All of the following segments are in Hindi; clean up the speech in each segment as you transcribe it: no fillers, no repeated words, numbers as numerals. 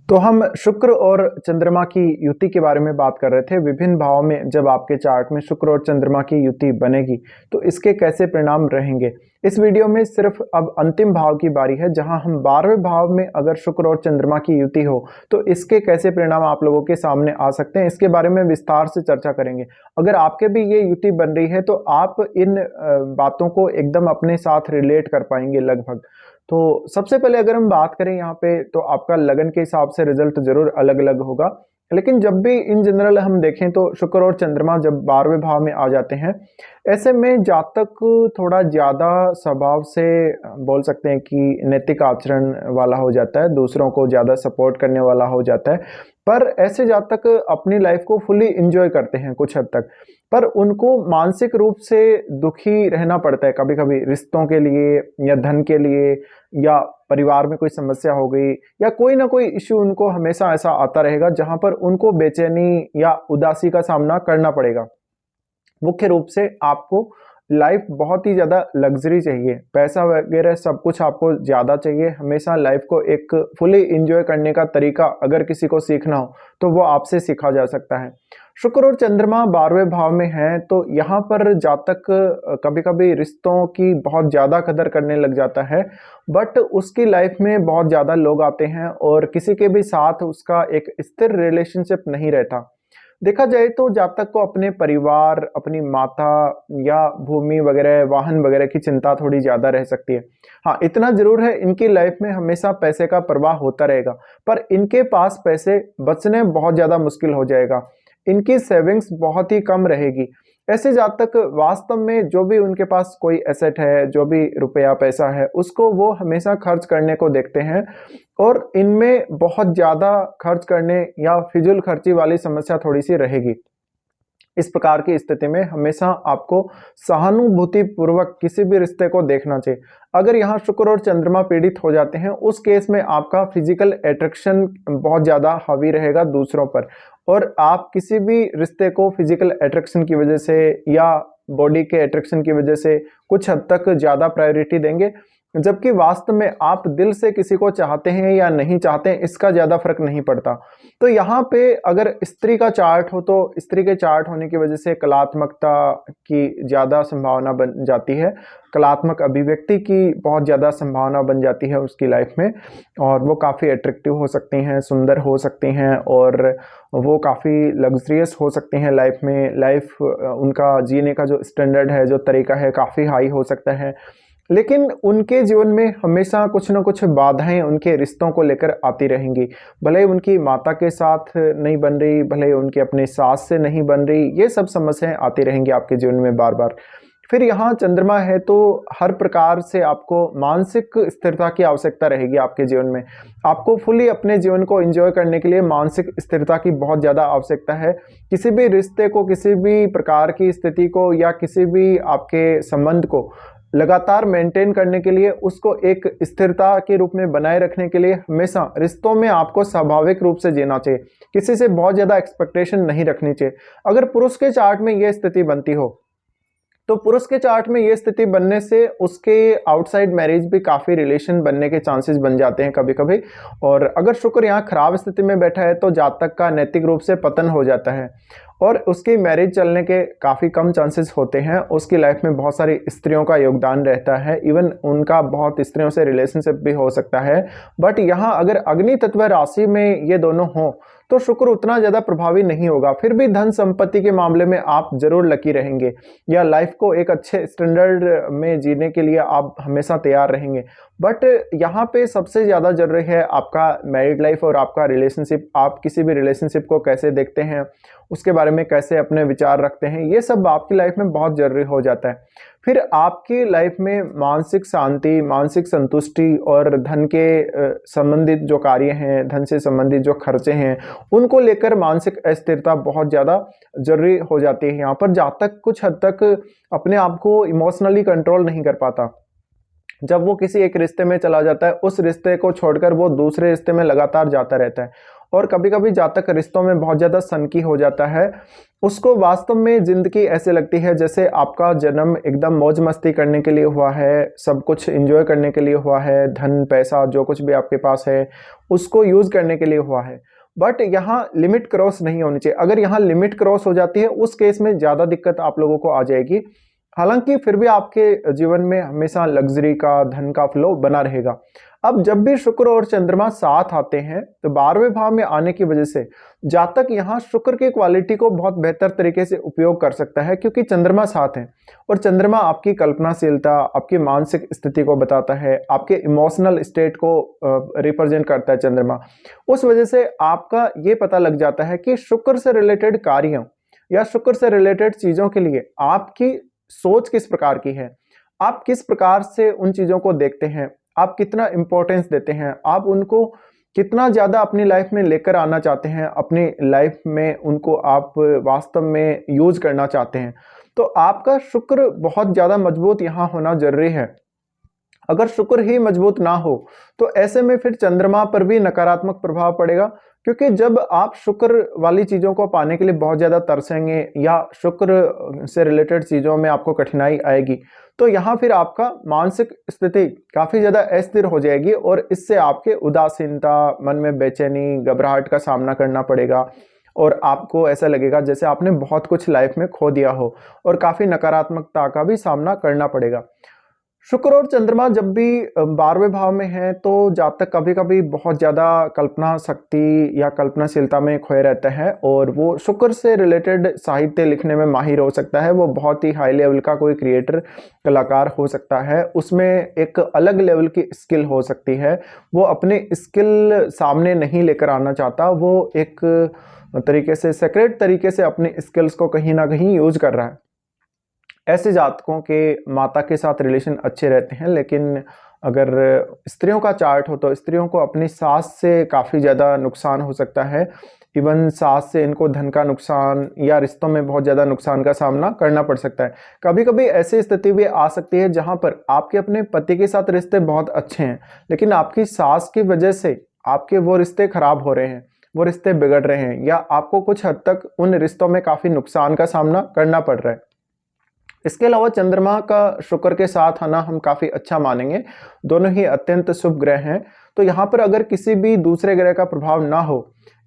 तो हम शुक्र और चंद्रमा की युति के बारे में बात कर रहे थे। विभिन्न भावों में जब आपके चार्ट में शुक्र और चंद्रमा की युति बनेगी तो इसके कैसे परिणाम रहेंगे। इस वीडियो में सिर्फ अब अंतिम भाव की बारी है, जहां हम 12वें भाव में अगर शुक्र और चंद्रमा की युति हो तो इसके कैसे परिणाम आप लोगों के सामने आ सकते हैं, इसके बारे में विस्तार से चर्चा करेंगे। अगर आपके भी ये युति बन रही है तो आप इन बातों को एकदम अपने साथ रिलेट कर पाएंगे लगभग। तो सबसे पहले अगर हम बात करें यहाँ पे, तो आपका लगन के हिसाब से रिजल्ट जरूर अलग अलग होगा, लेकिन जब भी इन जनरल हम देखें तो शुक्र और चंद्रमा जब 12वें भाव में आ जाते हैं, ऐसे में जातक थोड़ा ज्यादा स्वभाव से बोल सकते हैं कि नैतिक आचरण वाला हो जाता है, दूसरों को ज्यादा सपोर्ट करने वाला हो जाता है। पर ऐसे जातक अपनी लाइफ को फुली एंजॉय करते हैं कुछ हद तक, पर उनको मानसिक रूप से दुखी रहना पड़ता है कभी कभी, रिश्तों के लिए या धन के लिए, या परिवार में कोई समस्या हो गई, या कोई ना कोई इश्यू उनको हमेशा ऐसा आता रहेगा जहां पर उनको बेचैनी या उदासी का सामना करना पड़ेगा। मुख्य रूप से आपको लाइफ बहुत ही ज़्यादा लग्जरी चाहिए, पैसा वगैरह सब कुछ आपको ज़्यादा चाहिए। हमेशा लाइफ को एक फुली एंजॉय करने का तरीका अगर किसी को सीखना हो तो वो आपसे सीखा जा सकता है। शुक्र और चंद्रमा 12वें भाव में हैं तो यहाँ पर जातक कभी कभी रिश्तों की बहुत ज़्यादा कदर करने लग जाता है, बट उसकी लाइफ में बहुत ज़्यादा लोग आते हैं और किसी के भी साथ उसका एक स्थिर रिलेशनशिप नहीं रहता। देखा जाए तो जातक को अपने परिवार, अपनी माता या भूमि वगैरह, वाहन वगैरह की चिंता थोड़ी ज्यादा रह सकती है। हाँ, इतना जरूर है, इनकी लाइफ में हमेशा पैसे का प्रवाह होता रहेगा, पर इनके पास पैसे बचने बहुत ज्यादा मुश्किल हो जाएगा। इनकी सेविंग्स बहुत ही कम रहेगी। ऐसे जातक वास्तव में जो भी उनके पास कोई एसेट है, जो भी रुपया पैसा है, उसको वो हमेशा खर्च करने को देखते हैं, और इनमें बहुत ज्यादा खर्च करने या फिजूल खर्ची वाली समस्या थोड़ी सी रहेगी। इस प्रकार की स्थिति में हमेशा आपको सहानुभूति पूर्वक किसी भी रिश्ते को देखना चाहिए। अगर यहाँ शुक्र और चंद्रमा पीड़ित हो जाते हैं, उस केस में आपका फिजिकल अट्रैक्शन बहुत ज्यादा हावी रहेगा दूसरों पर, और आप किसी भी रिश्ते को फिजिकल अट्रैक्शन की वजह से या बॉडी के अट्रैक्शन की वजह से कुछ हद तक ज्यादा प्रायोरिटी देंगे, जबकि वास्तव में आप दिल से किसी को चाहते हैं या नहीं चाहते हैं इसका ज्यादा फर्क नहीं पड़ता। तो यहाँ पे अगर स्त्री का चार्ट हो तो स्त्री के चार्ट होने की वजह से कलात्मकता की ज्यादा संभावना बन जाती है, कलात्मक अभिव्यक्ति की बहुत ज्यादा संभावना बन जाती है उसकी लाइफ में, और वो काफी अट्रैक्टिव हो सकती हैं, सुंदर हो सकती हैं, और वो काफी लग्जरियस हो सकती हैं लाइफ में। लाइफ उनका जीने का जो स्टैंडर्ड है, जो तरीका है, काफी हाई हो सकता है। लेकिन उनके जीवन में हमेशा कुछ ना कुछ बाधाएं उनके रिश्तों को लेकर आती रहेंगी। भले ही उनकी माता के साथ नहीं बन रही, भले ही उनके अपने सास से नहीं बन रही, ये सब समस्याएं आती रहेंगी आपके जीवन में बार बार। फिर यहाँ चंद्रमा है तो हर प्रकार से आपको मानसिक स्थिरता की आवश्यकता रहेगी आपके जीवन में। आपको फुली अपने जीवन को एंजॉय करने के लिए मानसिक स्थिरता की बहुत ज़्यादा आवश्यकता है। किसी भी रिश्ते को, किसी भी प्रकार की स्थिति को, या किसी भी आपके संबंध को लगातार मेंटेन करने के लिए, उसको एक स्थिरता के रूप में बनाए रखने के लिए हमेशा रिश्तों में आपको स्वाभाविक रूप से जीना चाहिए। किसी से बहुत ज्यादा एक्सपेक्टेशन नहीं रखनी चाहिए। अगर पुरुष के चार्ट में यह स्थिति बनती हो तो पुरुष के चार्ट में ये स्थिति बनने से उसके आउटसाइड मैरिज भी काफी रिलेशन बनने के चांसेस बन जाते हैं कभी कभी। और अगर शुक्र यहाँ खराब स्थिति में बैठा है तो जातक का नैतिक रूप से पतन हो जाता है और उसकी मैरिज चलने के काफी कम चांसेस होते हैं। उसकी लाइफ में बहुत सारी स्त्रियों का योगदान रहता है, इवन उनका बहुत स्त्रियों से रिलेशनशिप भी हो सकता है। बट यहाँ अगर अग्नि तत्व राशि में ये दोनों हों तो शुक्र उतना ज्यादा प्रभावी नहीं होगा। फिर भी धन संपत्ति के मामले में आप जरूर लकी रहेंगे, या लाइफ को एक अच्छे स्टैंडर्ड में जीने के लिए आप हमेशा तैयार रहेंगे। बट यहाँ पे सबसे ज्यादा जरूरी है आपका मैरिड लाइफ और आपका रिलेशनशिप। आप किसी भी रिलेशनशिप को कैसे देखते हैं, उसके बारे में कैसे अपने विचार रखते हैं, ये सब आपकी लाइफ में बहुत जरूरी हो जाता है। फिर आपकी लाइफ में मानसिक शांति, मानसिक संतुष्टि और धन के संबंधित जो कार्य हैं, धन से संबंधित जो खर्चे हैं, उनको लेकर मानसिक अस्थिरता बहुत ज़्यादा जरूरी हो जाती है। यहाँ पर जातक कुछ हद तक अपने आप को इमोशनली कंट्रोल नहीं कर पाता। जब वो किसी एक रिश्ते में चला जाता है, उस रिश्ते को छोड़कर वो दूसरे रिश्ते में लगातार जाता रहता है और कभी कभी जातक रिश्तों में बहुत ज़्यादा सनकी हो जाता है, उसको वास्तव में ज़िंदगी ऐसे लगती है जैसे आपका जन्म एकदम मौज मस्ती करने के लिए हुआ है, सब कुछ एंजॉय करने के लिए हुआ है, धन पैसा जो कुछ भी आपके पास है उसको यूज़ करने के लिए हुआ है। बट यहाँ लिमिट क्रॉस नहीं होनी चाहिए। अगर यहाँ लिमिट क्रॉस हो जाती है उस केस में ज़्यादा दिक्कत आप लोगों को आ जाएगी। हालांकि फिर भी आपके जीवन में हमेशा लग्जरी का, धन का फ्लो बना रहेगा। अब जब भी शुक्र और चंद्रमा साथ आते हैं तो 12वें भाव में आने की वजह से जातक यहाँ शुक्र की क्वालिटी को बहुत बेहतर तरीके से उपयोग कर सकता है, क्योंकि चंद्रमा साथ है और चंद्रमा आपकी कल्पनाशीलता, आपकी मानसिक स्थिति को बताता है, आपके इमोशनल स्टेट को रिप्रेजेंट करता है चंद्रमा। उस वजह से आपका ये पता लग जाता है कि शुक्र से रिलेटेड कार्यों या शुक्र से रिलेटेड चीज़ों के लिए आपकी सोच किस प्रकार की है, आप किस प्रकार से उन चीज़ों को देखते हैं, आप कितना इंपॉर्टेंस देते हैं, आप उनको कितना ज़्यादा अपनी लाइफ में लेकर आना चाहते हैं, अपनी लाइफ में उनको आप वास्तव में यूज करना चाहते हैं। तो आपका शुक्र बहुत ज़्यादा मजबूत यहाँ होना जरूरी है। अगर शुक्र ही मजबूत ना हो तो ऐसे में फिर चंद्रमा पर भी नकारात्मक प्रभाव पड़ेगा, क्योंकि जब आप शुक्र वाली चीज़ों को पाने के लिए बहुत ज़्यादा तरसेंगे या शुक्र से रिलेटेड चीज़ों में आपको कठिनाई आएगी तो यहाँ फिर आपका मानसिक स्थिति काफ़ी ज़्यादा अस्थिर हो जाएगी और इससे आपके उदासीनता, मन में बेचैनी, घबराहट का सामना करना पड़ेगा और आपको ऐसा लगेगा जैसे आपने बहुत कुछ लाइफ में खो दिया हो और काफ़ी नकारात्मकता का भी सामना करना पड़ेगा। शुक्र और चंद्रमा जब भी 12वें भाव में है तो जातक कभी कभी बहुत ज़्यादा कल्पना शक्ति या कल्पनाशीलता में खोए रहता है और वो शुक्र से रिलेटेड साहित्य लिखने में माहिर हो सकता है। वो बहुत ही हाई लेवल का कोई क्रिएटर, कलाकार हो सकता है, उसमें एक अलग लेवल की स्किल हो सकती है। वो अपने स्किल सामने नहीं लेकर आना चाहता, वो एक तरीके से सीक्रेट तरीके से अपने स्किल्स को कहीं ना कहीं यूज कर रहा है। ऐसे जातकों के माता के साथ रिलेशन अच्छे रहते हैं, लेकिन अगर स्त्रियों का चार्ट हो तो स्त्रियों को अपनी सास से काफ़ी ज़्यादा नुकसान हो सकता है। इवन सास से इनको धन का नुकसान या रिश्तों में बहुत ज़्यादा नुकसान का सामना करना पड़ सकता है। कभी कभी ऐसी स्थिति भी आ सकती है जहाँ पर आपके अपने पति के साथ रिश्ते बहुत अच्छे हैं, लेकिन आपकी सास की वजह से आपके वो रिश्ते खराब हो रहे हैं, वो रिश्ते बिगड़ रहे हैं, या आपको कुछ हद तक उन रिश्तों में काफ़ी नुकसान का सामना करना पड़ रहा है। इसके अलावा चंद्रमा का शुक्र के साथ आना हम काफ़ी अच्छा मानेंगे, दोनों ही अत्यंत शुभ ग्रह हैं। तो यहाँ पर अगर किसी भी दूसरे ग्रह का प्रभाव ना हो,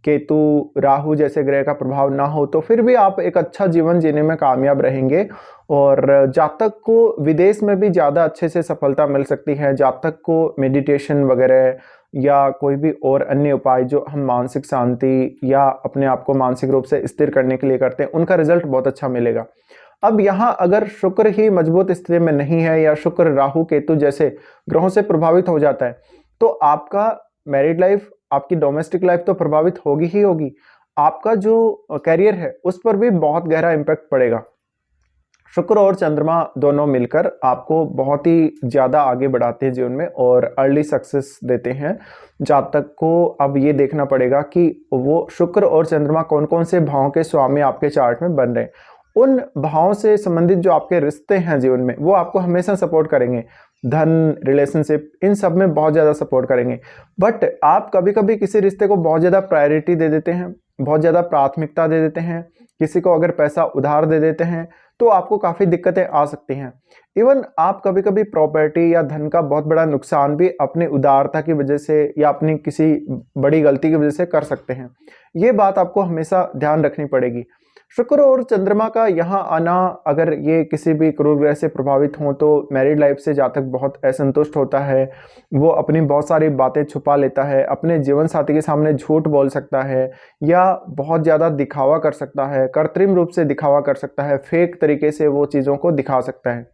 केतु, राहु जैसे ग्रह का प्रभाव ना हो, तो फिर भी आप एक अच्छा जीवन जीने में कामयाब रहेंगे और जातक को विदेश में भी ज़्यादा अच्छे से सफलता मिल सकती है। जातक को मेडिटेशन वगैरह या कोई भी और अन्य उपाय जो हम मानसिक शांति या अपने आप को मानसिक रूप से स्थिर करने के लिए करते हैं, उनका रिजल्ट बहुत अच्छा मिलेगा। अब यहाँ अगर शुक्र ही मजबूत स्थिति में नहीं है या शुक्र राहु केतु जैसे ग्रहों से प्रभावित हो जाता है तो आपका मैरिड लाइफ, आपकी डोमेस्टिक लाइफ तो प्रभावित होगी ही होगी, आपका जो करियर है उस पर भी बहुत गहरा इम्पैक्ट पड़ेगा। शुक्र और चंद्रमा दोनों मिलकर आपको बहुत ही ज़्यादा आगे बढ़ाते हैं जीवन में और अर्ली सक्सेस देते हैं। जातक को अब ये देखना पड़ेगा कि वो शुक्र और चंद्रमा कौन कौन से भावों के स्वामी आपके चार्ट में बन रहे हैं। उन भावों से संबंधित जो आपके रिश्ते हैं जीवन में वो आपको हमेशा सपोर्ट करेंगे। धन, रिलेशनशिप, इन सब में बहुत ज़्यादा सपोर्ट करेंगे। बट आप कभी कभी किसी रिश्ते को बहुत ज़्यादा प्रायोरिटी दे देते हैं, बहुत ज़्यादा प्राथमिकता दे देते हैं, किसी को अगर पैसा उधार दे देते हैं तो आपको काफ़ी दिक्कतें आ सकती हैं। इवन आप कभी कभी प्रॉपर्टी या धन का बहुत बड़ा नुकसान भी अपनी उदारता की वजह से या अपनी किसी बड़ी गलती की वजह से कर सकते हैं। ये बात आपको हमेशा ध्यान रखनी पड़ेगी। शुक्र और चंद्रमा का यहाँ आना, अगर ये किसी भी क्रूर ग्रह से प्रभावित हों तो मैरिड लाइफ से जातक बहुत असंतुष्ट होता है। वो अपनी बहुत सारी बातें छुपा लेता है, अपने जीवन साथी के सामने झूठ बोल सकता है या बहुत ज़्यादा दिखावा कर सकता है, कृत्रिम रूप से दिखावा कर सकता है, फेक तरीके से वो चीज़ों को दिखा सकता है।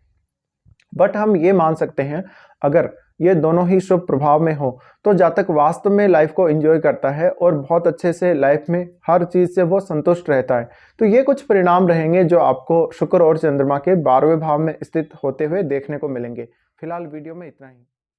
बट हम ये मान सकते हैं अगर ये दोनों ही शुभ प्रभाव में हो तो जातक वास्तव में लाइफ को एंजॉय करता है और बहुत अच्छे से लाइफ में हर चीज़ से वो संतुष्ट रहता है। तो ये कुछ परिणाम रहेंगे जो आपको शुक्र और चंद्रमा के 12वें भाव में स्थित होते हुए देखने को मिलेंगे। फिलहाल वीडियो में इतना ही।